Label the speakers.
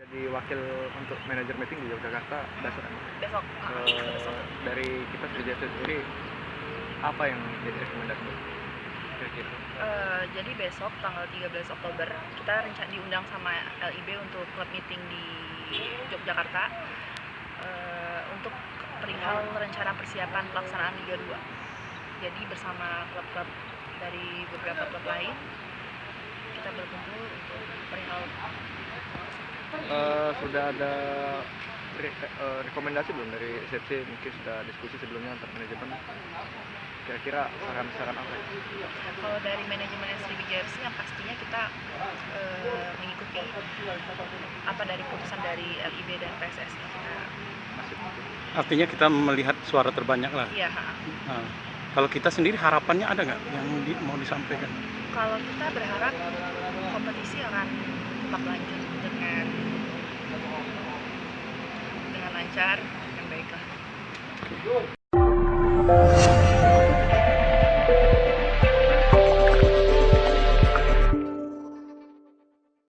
Speaker 1: Jadi wakil untuk manajer meeting di Yogyakarta besok. Dari kita sendiri apa yang jadi rekomendasi?
Speaker 2: Jadi besok tanggal 13 Oktober kita diundang sama LIB untuk club meeting di Yogyakarta untuk perihal rencana persiapan pelaksanaan Liga 2. Jadi bersama klub-klub dari beberapa klub lain kita berkumpul untuk perihal
Speaker 1: sudah ada rekomendasi belum dari SFC? Mungkin sudah diskusi sebelumnya antar manajemen, kira-kira saran-saran apa?
Speaker 2: Kalau dari manajemen SCBJFC yang pastinya kita mengikuti apa dari keputusan dari LIB dan PSSI.
Speaker 3: Artinya kita melihat suara terbanyak lah.
Speaker 2: Iya.
Speaker 3: Nah, kalau kita sendiri harapannya ada nggak yang mau disampaikan?
Speaker 2: Kalau kita berharap kompetisi akan tetap lanjut dengan lancar dan baiklah.